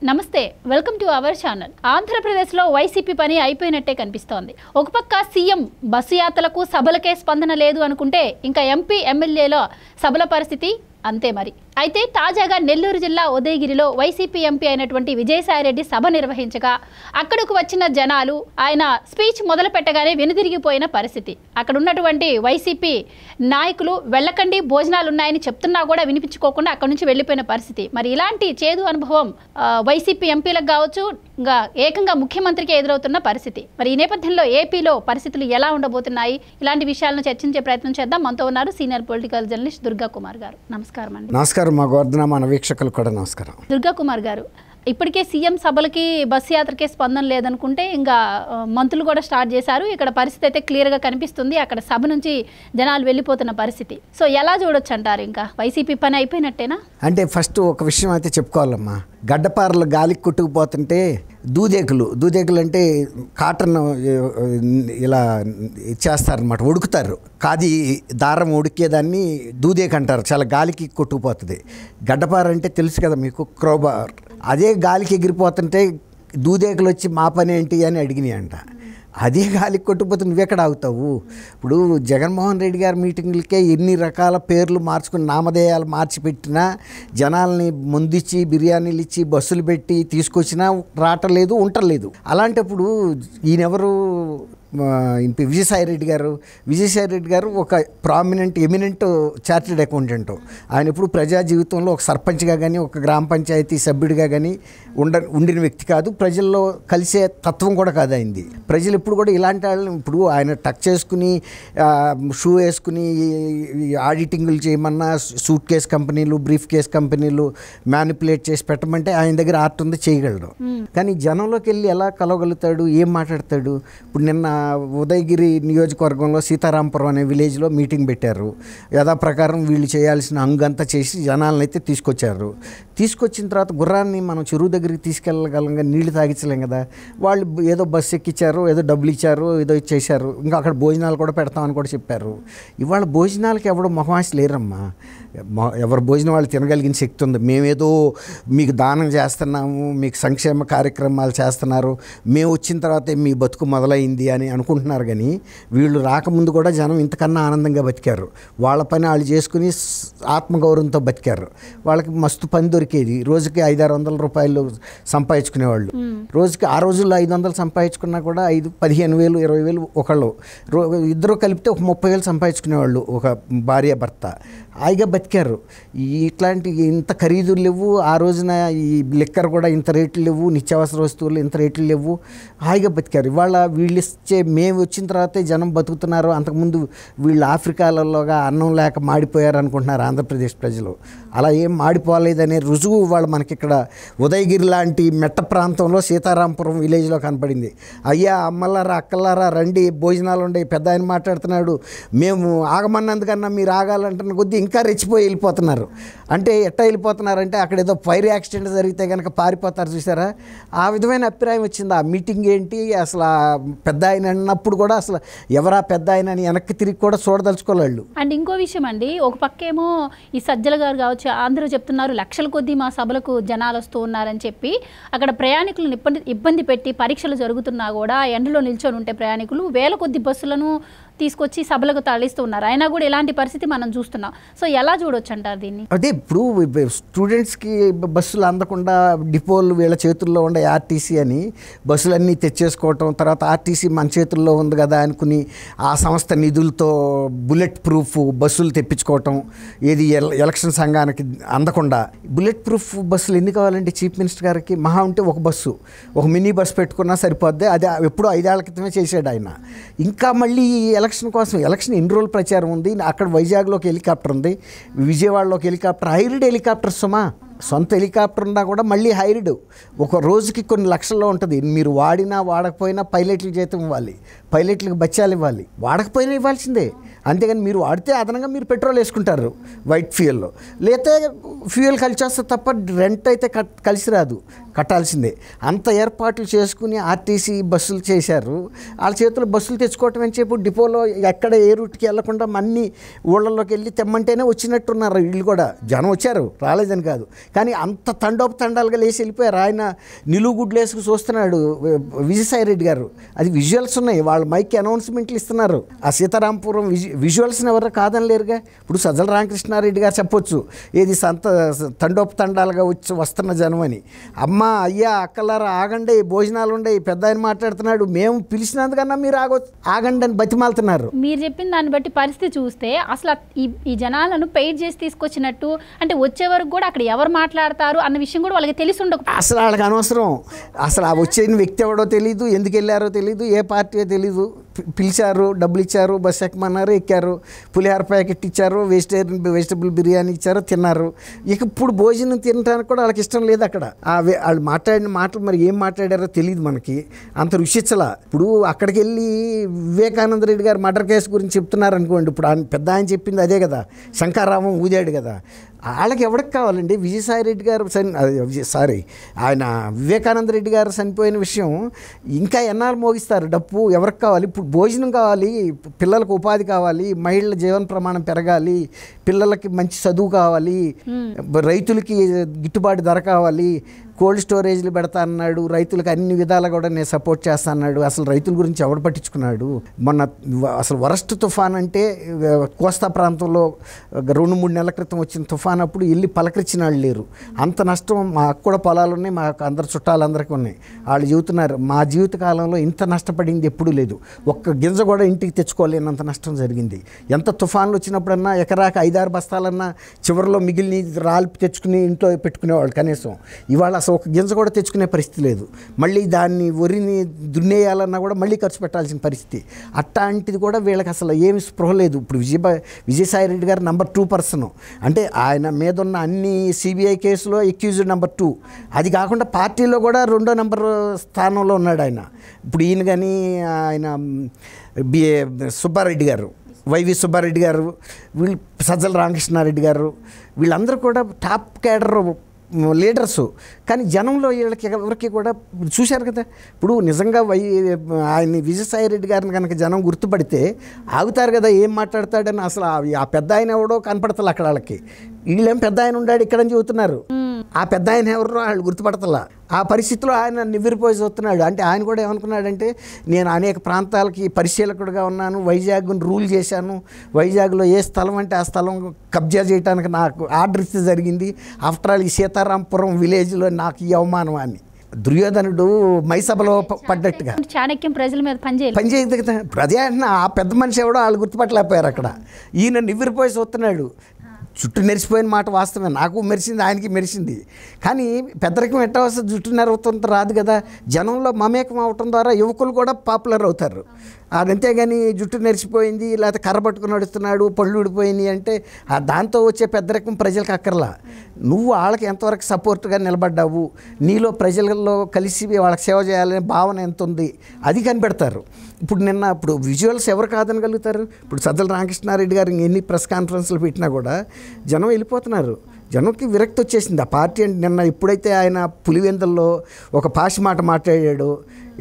నమస్తే welcome to our channel. ఆంధ్రప్రదేశ్లో YCP పని అయిపోయినట్టే కనిపిస్తోంది. ఒక పక్క సీఎం బస్సు యాత్రలకు సభలకే స్పందన లేదు అనుకుంటే ఇంకా ఎంపీ ఎమ్మెల్యేల సభల పరిస్థితి అంతే మరి. అయితే తాజాగా నెల్లూరు జిల్లా ఉదయగిరిలో వైసీపీ ఎంపీ అయినటువంటి విజయసాయిరెడ్డి సభ నిర్వహించగా అక్కడకు వచ్చిన జనాలు ఆయన స్పీచ్ మొదలు పెట్టగానే వెనుదిరిగిపోయిన పరిస్థితి. అక్కడ ఉన్నటువంటి వైసీపీ నాయకులు వెళ్ళకండి భోజనాలు ఉన్నాయని చెప్తున్నా కూడా వినిపించుకోకుండా అక్కడి నుంచి వెళ్ళిపోయిన పరిస్థితి. మరి ఇలాంటి చేదు అనుభవం వైసీపీ ఎంపీలకు కావచ్చు, ఇంకా ఏకంగా ముఖ్యమంత్రికి ఎదురవుతున్న పరిస్థితి. మరి ఈ నేపథ్యంలో ఏపీలో పరిస్థితులు ఎలా ఉండబోతున్నాయి, ఇలాంటి విషయాలను చర్చించే ప్రయత్నం చేద్దాం. మనతో ఉన్నారు senior political journalist Durga Kumar గారు. నమస్కారం అండి. నమస్కారం. మా గోర్ధన మన వీక్షకులు కూడా నమస్కారం. దుర్గా కుమార్ గారు, ఇప్పటికే సీఎం సభలకి బస్సు యాత్రకే స్పందన లేదనుకుంటే ఇంకా మంత్రులు కూడా స్టార్ట్ చేశారు. ఇక్కడ పరిస్థితి అయితే క్లియర్గా కనిపిస్తుంది. అక్కడ సభ నుంచి జనాలు వెళ్ళిపోతున్న పరిస్థితి. సో ఎలా చూడొచ్చు అంటారు? ఇంకా వైసీపీ పని అయిపోయినట్టేనా? అంటే ఫస్ట్ ఒక విషయం అయితే చెప్పుకోవాలమ్మా. గడ్డపారలు గాలికి కొట్టుకుపోతుంటే దూదేకులు అంటే కాటన్ ఇలా చేస్తారనమాట, ఉడుకుతారు. కాది దారం ఉడికేదాన్ని దూదేకు అంటారు. చాలా గాలికి కొట్టుకుపోతుంది. గడ్డపార అంటే తెలుసు కదా మీకు, క్రోబార్. అదే గాలికి ఎగిరిపోతుంటే దూదేకులు వచ్చి మా పని ఏంటి అని అడిగినాయి అంట. అదే గాలికి కొట్టుకుపోతే నువ్వెక్కడ ఆగుతావు? ఇప్పుడు జగన్మోహన్ రెడ్డి గారి మీటింగ్లకే ఎన్ని రకాల పేర్లు మార్చుకుని నామధేయాలు మార్చిపెట్టినా, జనాల్ని ముందిచ్చి బిర్యానీలు ఇచ్చి బస్సులు పెట్టి తీసుకొచ్చినా రావట్లేదు, ఉండలేదు. అలాంటప్పుడు ఈయనెవరు? విజయసాయిరెడ్డి గారు ఒక ప్రామినెంట్ ఎమినెంట్ చార్టెడ్ అకౌంటెంట్. ఆయన ఇప్పుడు ప్రజా జీవితంలో ఒక సర్పంచ్గా కానీ ఒక గ్రామ పంచాయతీ సభ్యుడిగా కానీ ఉండిన వ్యక్తి కాదు. ప్రజల్లో కలిసే తత్వం కూడా కాదు అయింది. ప్రజలు ఇప్పుడు కూడా ఇలాంటి వాళ్ళని, ఇప్పుడు ఆయన టచ్ చేసుకుని షూ వేసుకుని ఆడిటింగ్లు చేయమన్నా సూట్ కేస్ కంపెనీలు, బ్రీఫ్ కేస్ కంపెనీలు మ్యానిపులేట్ చేసి పెట్టమంటే ఆయన దగ్గర ఆర్ట్ ఉంది, చేయగలడు. కానీ జనంలోకి వెళ్ళి ఎలా కలవగలుగుతాడు, ఏం మాట్లాడతాడు? ఇప్పుడు నిన్న ఉదయగిరి నియోజకవర్గంలో సీతారాంపురం అనే విలేజ్లో మీటింగ్ పెట్టారు. యథాప్రకారం వీళ్ళు చేయాల్సిన అంగంతా చేసి జనాలను అయితే తీసుకొచ్చారు. తీసుకొచ్చిన తర్వాత గుర్రాన్ని మనం చెరువు దగ్గరికి తీసుకెళ్ళగలంగా, నీళ్లు తాగించలేం కదా. వాళ్ళు ఏదో బస్సు ఎక్కించారు, ఏదో డబ్బులు ఇచ్చారు, ఏదో చేశారు. ఇంకా అక్కడ భోజనాలు కూడా పెడతామని కూడా చెప్పారు. ఇవాళ భోజనాలకి ఎవడో మొహమాసి లేరమ్మా. ఎవరి భోజనం వాళ్ళు తినగలిగిన శక్తి ఉంది. మేమేదో మీకు దానం చేస్తున్నాము, మీకు సంక్షేమ కార్యక్రమాలు చేస్తున్నారు, మేము వచ్చిన తర్వాతే మీ బతుకు మొదలైంది అని అనుకుంటున్నారు. కానీ వీళ్ళు రాకముందు కూడా జనం ఇంతకన్నా ఆనందంగా బతికారు. వాళ్ళ పని వాళ్ళు చేసుకుని ఆత్మగౌరవంతో బతికారు. వాళ్ళకి మస్తు పని దొరికేది. రోజుకి 500-600 రూపాయలు సంపాదించుకునేవాళ్ళు. రోజుకి ఆ రోజుల్లో 500 సంపాదించుకున్నా కూడా 15,000, 20,000 ఒకళ్ళు, ఇద్దరు కలిపితే ఒక 30,000 సంపాదించుకునేవాళ్ళు, ఒక భార్య భర్త. హాయిగా బతికారు. ఇట్లాంటి ఇంత ఖరీదులు లేవు ఆ రోజున. ఈ లిక్కర్ కూడా ఇంత రేట్లు లేవు, నిత్యావసర వస్తువులు ఇంత రేట్లు లేవు. హాయిగా బతికారు. ఇవాళ వీళ్ళు ఇచ్చే మేము వచ్చిన తర్వాతే జనం బతుకుతున్నారు. అంతకుముందు వీళ్ళు ఆఫ్రికాలలోగా అన్నం లేక మాడిపోయారు అనుకుంటున్నారు ఆంధ్రప్రదేశ్ ప్రజలు. అలా ఏం మాడిపోలేదనే రుజువు వాళ్ళు మనకి ఇక్కడ ఉదయగిరి లాంటి మెట్ట ప్రాంతంలో సీతారాంపురం విలేజ్లో కనపడింది. అయ్యా అమ్మలారా అక్కలారా రండి, భోజనాలు ఉండే, పెద్ద ఆయన మాట్లాడుతున్నాడు, మేము ఆగమన్నందుకన్నా మీరు ఆగాలంటున్న కొద్దీ ఇంకా రెచ్చిపోయి వెళ్ళిపోతున్నారు. అంటే ఎట్టా వెళ్ళిపోతున్నారంటే అక్కడ ఏదో ఫైర్ యాక్సిడెంట్ జరిగితే కనుక పారిపోతారు చూసారా, ఆ విధమైన అభిప్రాయం వచ్చింది. ఆ మీటింగ్ ఏంటి అసలు, పెద్ద ఆయన అన్నప్పుడు కూడా అసలు ఎవరా పెద్ద ఆయన అని వెనక్కి తిరిగి కూడా చూడదలుచుకోలేళ్ళు. అండ్ ఇంకో విషయం అండి, ఒక పక్కేమో ఈ సజ్జల గారు కావచ్చు, అందరూ చెప్తున్నారు లక్షల కొద్దీ మా సభలకు జనాలు వస్తూ ఉన్నారని చెప్పి అక్కడ ప్రయాణికులను ఇబ్బంది పెట్టి పరీక్షలు జరుగుతున్నా కూడా ఎండలో నిల్చొని ఉంటే ప్రయాణికులు వేల కొద్ది బస్సులను తీసుకొచ్చి సభలకు తరలిస్తూ ఉన్నారు. అయినా కూడా ఇలాంటి పరిస్థితి మనం చూస్తున్నాం. సో ఎలా చూడొచ్చు అంటారు దీన్ని? అదే ఇప్పుడు స్టూడెంట్స్కి బస్సులు అందకుండా డిపోలు వీళ్ళ చేతుల్లో ఉండే ఆర్టీసీ అని బస్సులన్నీ తెచ్చేసుకోవటం, తర్వాత ఆర్టీసీ మన చేతుల్లో ఉంది కదా అనుకుని ఆ సంస్థ నిధులతో బుల్లెట్ ప్రూఫ్ బస్సులు తెప్పించుకోవటం, ఏది ఎలక్షన్ సంఘానికి అందకుండా. బుల్లెట్ ప్రూఫ్ బస్సులు ఎన్ని కావాలంటే చీఫ్ మినిస్టర్ గారికి మహా ఉంటే ఒక బస్సు, ఒక మినీ బస్సు పెట్టుకున్నా సరిపోద్ది. అది ఎప్పుడో 5 ఏళ్ల క్రితమే చేసాడు ఆయన. ఇంకా మళ్ళీ ఎలక్షన్ కోసం, ఎలక్షన్ ఎన్ని రోజులు ప్రచారం ఉంది. అక్కడ వైజాగ్లోకి హెలికాప్టర్ ఉంది, విజయవాడలోకి హెలికాప్టర్, హైబ్రిడ్ హెలికాప్టర్ సుమా. సొంత హెలికాప్టర్ ఉన్నా కూడా మళ్ళీ హైబ్రిడ్. ఒక రోజుకి కొన్ని లక్షల్లో ఉంటుంది. మీరు వాడినా వాడకపోయినా పైలట్ల జీతం ఇవ్వాలి, పైలట్లకు బత్యాలు ఇవ్వాలి, వాడకపోయినా ఇవ్వాల్సిందే. అంతేగాని మీరు వాడితే అదనంగా మీరు పెట్రోల్ వేసుకుంటారు వైట్ ఫ్యూయల్లో, లేకపోతే ఫ్యూయల్ కలిసి వస్తే తప్ప రెంట్ అయితే కలిసి రాదు, కట్టాల్సిందే. అంత ఏర్పాట్లు చేసుకుని ఆర్టీసీ బస్సులు చేశారు. వాళ్ళ చేతుల్లో బస్సులు తెచ్చుకోవటం అని చెప్పి డిపోలో ఎక్కడ ఏ రూట్కి వెళ్లకుండా అన్ని ఊళ్ళల్లోకి వెళ్ళి తెమ్మంటేనే వచ్చినట్టున్నారు. వీళ్ళు కూడా జనం వచ్చారు, రాలేదని కాదు. కానీ అంత తండోపతండాలుగా లేచి వెళ్ళిపోయారు. ఆయన నిలువుగుడ్లు వేసుకు చూస్తున్నాడు విజయసాయి రెడ్డి గారు. అది విజువల్స్ ఉన్నాయి, వాళ్ళు మైక్ అనౌన్స్మెంట్లు ఇస్తున్నారు. ఆ సీతారాంపురం విజువల్స్ని ఎవరు కాదని లేరుగా. ఇప్పుడు సజ్జల రామకృష్ణారెడ్డి గారు చెప్పొచ్చు ఏది తండోపతండాలుగా వస్తున్న జనం అని. అమ్మ అయ్యా అక్కలారా ఆగండి, భోజనాలు ఉండయి, పెద్ద ఆయన మాట్లాడుతున్నాడు, మేము పిలిచినందుకన్నా మీరు ఆగండి అని బతిమాలుతున్నారు. మీరు చెప్పిన దాన్ని బట్టి పరిస్థితి చూస్తే అసలు ఈ జనాలను పెయిడ్ చేసి తీసుకొచ్చినట్టు, అంటే వచ్చే వరకు కూడా అక్కడ ఎవరు మాట్లాడతారు అన్న విషయం కూడా వాళ్ళకి తెలిసి ఉండదు. అసలు వాళ్ళకి అనవసరం. అసలు ఆ వచ్చే వ్యక్తి ఎవడో తెలియదు, ఎందుకు వెళ్ళారో తెలియదు, ఏ పార్టీయో తెలీదు. పిలిచారు, డబ్బులు ఇచ్చారు, బస్ ఎక్కమన్నారు, ఎక్కారు, పులిహార ప్యాకెట్ ఇచ్చారు, వెజిటబుల్ బిర్యానీ ఇచ్చారు, తిన్నారు. ఇక ఇప్పుడు భోజనం తినడానికి కూడా వాళ్ళకి ఇష్టం లేదు. అక్కడ వాళ్ళు మాట్లాడిన మాటలు మరి ఏం మాట్లాడారో తెలియదు మనకి, అంత రుచిచ్చలా. ఇప్పుడు అక్కడికి వెళ్ళి వివేకానంద రెడ్డి గారు మర్డర్ కేసు గురించి చెప్తున్నారు అనుకోండి, ఇప్పుడు పెద్ద ఆయన చెప్పింది అదే కదా, శంకర్రామం ఊదాడు కదా. వాళ్ళకి ఎవరికి కావాలండి? విజయసాయి రెడ్డి గారు ఆయన వివేకానంద రెడ్డి గారు చనిపోయిన విషయం ఇంకా ఎన్నాళ్ళు మోగిస్తారు? డప్పు ఎవరికి కావాలి? ఇప్పుడు భోజనం కావాలి, పిల్లలకు ఉపాధి కావాలి, మహిళల జీవన ప్రమాణం పెరగాలి, పిల్లలకి మంచి చదువు కావాలి, రైతులకి గిట్టుబాటు ధర కావాలి, కోల్డ్ స్టోరేజ్లు పెడతా అన్నాడు, రైతులకు అన్ని విధాలుగా కూడా నేను సపోర్ట్ చేస్తా అన్నాడు. అసలు రైతుల గురించి ఎవడు పట్టించుకున్నాడు? మొన్న అసలు వరస్ట్ తుఫాన్ అంటే కోస్తా ప్రాంతంలో 2-3 నెలల క్రితం వచ్చిన తుఫాన్ అప్పుడు వెళ్ళి పలకరించిన వాళ్ళు లేరు. అంత నష్టం మాకు కూడా పొలాలు ఉన్నాయి, మాకు అందరు చుట్టాలందరికీ ఉన్నాయి. వాళ్ళు చెబుతున్నారు మా జీవిత కాలంలో ఇంత నష్టపడింది ఎప్పుడూ లేదు, ఒక్క గింజ కూడా ఇంటికి తెచ్చుకోలేనంత నష్టం జరిగింది. ఎంత తుఫాన్లు వచ్చినప్పుడన్నా ఎకరాకి 5-6 బస్తాలన్నా చివరిలో మిగిలిన రాల్పి తెచ్చుకుని ఇంట్లో పెట్టుకునేవాళ్ళు కనీసం. ఇవాళ అసలు ఒక గింజ కూడా తెచ్చుకునే పరిస్థితి లేదు. మళ్ళీ దాన్ని వరిని దున్నేయాలన్నా కూడా మళ్ళీ ఖర్చు పెట్టాల్సిన పరిస్థితి. అట్లాంటిది కూడా వీళ్ళకి అసలు ఏమి స్పృహ లేదు. ఇప్పుడు విజయసాయి రెడ్డి గారు నెంబర్ 2 పర్సన్, అంటే ఆయన మీద ఉన్న అన్ని సిబిఐ కేసులో అక్యూజ్డ్ నెంబర్ 2. అది కాకుండా పార్టీలో కూడా 2వ నెంబర్ స్థానంలో ఉన్నాడు ఆయన. ఇప్పుడు ఈయన కానీ ఆయన సుబ్బారెడ్డి గారు, వైవి సుబ్బారెడ్డి గారు, వీళ్ళు సజ్జల రామకృష్ణారెడ్డి గారు, వీళ్ళందరూ కూడా టాప్ క్యాడర్ లీడర్సు. కానీ జనంలో వీళ్ళకి ఎవరికి కూడా చూశారు కదా. ఇప్పుడు నిజంగా ఆయన విజయసాయి రెడ్డి గారిని కనుక జనం గుర్తుపడితే ఆగుతారు కదా, ఏం మాట్లాడతాడని. అసలు ఆ పెద్ద ఆయన ఎవడో కనపడతలే అక్కడ వాళ్ళకి. వీళ్ళేం పెద్ద ఆయన ఉన్నాడు ఇక్కడని చెబుతున్నారు, ఆ పెద్ద ఆయన ఎవరో వాళ్ళు గుర్తుపడతలా. ఆ పరిస్థితిలో ఆయన నివ్వెరపోయి చూస్తున్నాడు. అంటే ఆయన కూడా ఏమనుకున్నాడంటే, నేను అనేక ప్రాంతాలకి పరిశీలకుడిగా ఉన్నాను, వైజాగ్ను రూల్ చేశాను, వైజాగ్లో ఏ స్థలం అంటే ఆ స్థలం కబ్జా చేయడానికి నాకు ఆర్డర్ ఇస్తే జరిగింది, ఆఫ్టర్ ఆల్ ఈ సీతారాంపురం విలేజ్లో నాకు ఈ అవమానం అని. దుర్యోధనుడు మైసభలో పడ్డట్టుగా చాణక్యం ప్రజల మీద పనిచేయదు కదా. అదే అంటున్నా, ఆ పెద్ద మనిషి ఎవడో వాళ్ళు గుర్తుపట్టలేకపోయారు అక్కడ. ఈయన నివ్వెరపోయి చూస్తున్నాడు. జుట్టు మెరిసిపోయిన మాట వాస్తవమే, నాకు మెరిసింది, ఆయనకి మెరిసింది. కానీ పెద్దరికం ఎట్ట వస్తుంది? జుట్టు నెరవుతుంటే రాదు కదా. జనంలో మమేకం అవటం ద్వారా యువకులు కూడా పాపులర్ అవుతారు. అదంతేగాని జుట్టు నెరిసిపోయింది, లేకపోతే కర్ర పట్టుకుని నడుస్తున్నాడు, పళ్ళు ఊడిపోయింది అంటే దాంతో వచ్చే పెద్దరికం ప్రజలకు అక్కర్లా. నువ్వు వాళ్ళకి ఎంతవరకు సపోర్ట్గా నిలబడ్డావు, నీలో ప్రజలలో కలిసి వాళ్ళకి సేవ చేయాలనే భావన ఎంత ఉంది, అది కనిపెడతారు. ఇప్పుడు విజువల్స్ ఎవరు కాదనగలుగుతారు? ఇప్పుడు సజ్జల రామకృష్ణారెడ్డి గారు ఎన్ని ప్రెస్ కాన్ఫరెన్స్లు పెట్టినా కూడా జనం వెళ్ళిపోతున్నారు. జనంకి విరక్తి వచ్చేసింది ఆ పార్టీ అంటే. నిన్న ఎప్పుడైతే ఆయన పులివెందుల్లో ఒక పాషి మాట మాట్లాడాడు,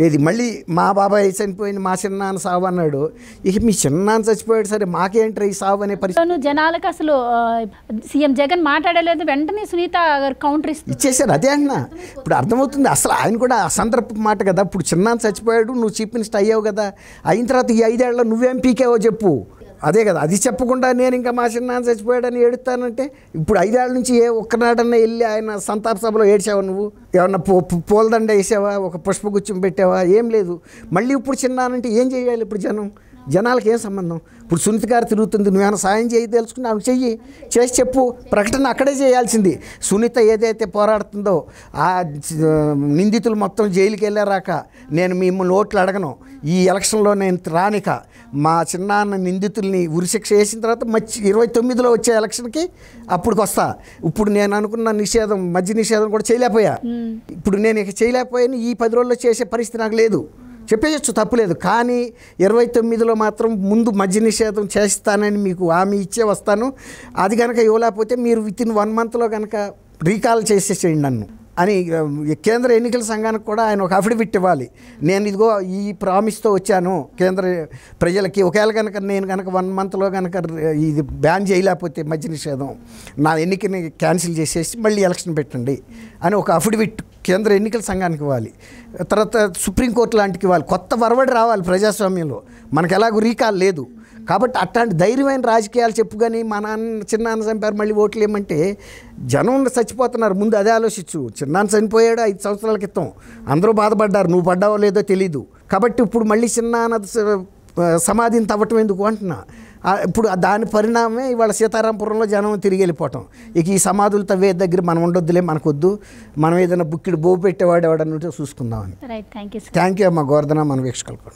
ఏది మళ్ళీ మా బాబాయ్ చనిపోయింది, మా చిన్నాన్న సావు అన్నాడు. ఇక మీ చిన్నాన్న చచ్చిపోయాడు, సరే మాకేంటారు ఈ సావు అనే పరిస్థితి. జనాలకు అసలు సీఎం జగన్ మాట్లాడలేదు, వెంటనే సునీత గారు కౌంటర్ ఇచ్చేసారు. అదే అన్న ఇప్పుడు అర్థమవుతుంది. అసలు ఆయన కూడా అసందర్భ మాట కదా. ఇప్పుడు చిన్నాన్న చచ్చిపోయాడు, నువ్వు చీఫ్ మినిస్టర్ అయ్యావు కదా, అయిన తర్వాత ఈ 5 ఏళ్ళలో నువ్వేం పీకేవో చెప్పు. అదే కదా, అది చెప్పకుండా నేను ఇంకా మా చిన్నాన్న చచ్చిపోయాడని ఏడుస్తానంటే, ఇప్పుడు 5 ఏళ్ళ నుంచి ఒక్కనాడన్నా వెళ్ళి ఆయన సంతాప సభలో ఏడ్చావా? నువ్వు ఏమన్నా పూలదండ వేసావా, ఒక పుష్పగుచ్చం పెట్టావా? ఏం లేదు. మళ్ళీ ఇప్పుడు చిన్నానంటే ఏం చేయాలి? ఇప్పుడు జనాలకు ఏం సంబంధం? ఇప్పుడు సునీత గారు తిరుగుతుంది, నువ్వేమైనా సాయం తెలుసుకుని ఆమె చేసి చెప్పు. ప్రకటన అక్కడే చేయాల్సింది. సునీత ఏదైతే పోరాడుతుందో, ఆ నిందితులు మొత్తం జైలుకి వెళ్ళారాక నేను మిమ్మల్ని ఓట్లు అడగను, ఈ ఎలక్షన్లో నేను రానిక, మా చిన్నాన్న నిందితుల్ని ఉరిశిక్ష వేసిన తర్వాత 29లో వచ్చే ఎలక్షన్కి అప్పుడు వస్తా. ఇప్పుడు నేను అనుకున్న నిషేధం, మద్య నిషేధం కూడా చేయలేకపోయా. ఇప్పుడు నేను ఇక చేయలేకపోయాను, ఈ 10 రోజుల్లో చేసే పరిస్థితి నాకు లేదు. చెప్పేయచ్చు, తప్పులేదు. కానీ 29లో మాత్రం ముందు మద్య నిషేధం చేస్తానని మీకు హామీ ఇచ్చే వస్తాను. అది కనుక ఇవ్వలేకపోతే మీరు వితిన్ 1 మంత్లో కనుక రీకాల్ చేసేసేయండి నన్ను. అని కేంద్ర ఎన్నికల సంఘానికి కూడా ఆయన ఒక అఫిడవిట్ ఇవ్వాలి. నేను ఇదిగో ఈ ప్రామిస్తో వచ్చాను కేంద్ర ప్రజలకి, ఒకవేళ కనుక నేను కనుక 1 monthలో కనుక ఇది బ్యాన్ చేయలేకపోతే మద్య నిషేధం, నా ఎన్నికని క్యాన్సిల్ చేసేసి మళ్ళీ ఎలక్షన్ పెట్టండి అని ఒక అఫిడవిట్ కేంద్ర ఎన్నికల సంఘానికి ఇవ్వాలి. తర్వాత సుప్రీంకోర్టు లాంటికి ఇవ్వాలి. కొత్త వరవడి రావాలి ప్రజాస్వామ్యంలో. మనకు ఎలాగో రీకాల్ లేదు కాబట్టి అట్లాంటి ధైర్యమైన రాజకీయాలు చెప్పు. కానీ మా నాన్న చిన్నాన్న చంపారు మళ్ళీ ఓట్లు ఏమంటే జనం చచ్చిపోతున్నారు. ముందు అదే ఆలోచించు. చిన్నాన్న చనిపోయాడు 5 సంవత్సరాల క్రితం, అందరూ బాధపడ్డారు, నువ్వు పడ్డావో లేదో తెలీదు. కాబట్టి ఇప్పుడు మళ్ళీ చిన్నాన్న సమాధిని తవ్వటం ఎందుకు అంటున్నా. ఇప్పుడు దాని పరిణామమే ఇవాళ సీతారాంపురంలో జనం తిరిగి వెళ్ళిపోవటం. ఇక ఈ సమాధులు తవ్వే దగ్గర మనం ఉండొద్దులే, మనకొద్దు, మనం ఏదైనా బుక్కిడి బోవు పెట్టేవాడు ఎవడన్నట్టు చూసుకుందామని. రైట్, థ్యాంక్ యూ అమ్మ గోవర్ధన, మన వీక్షకులకు.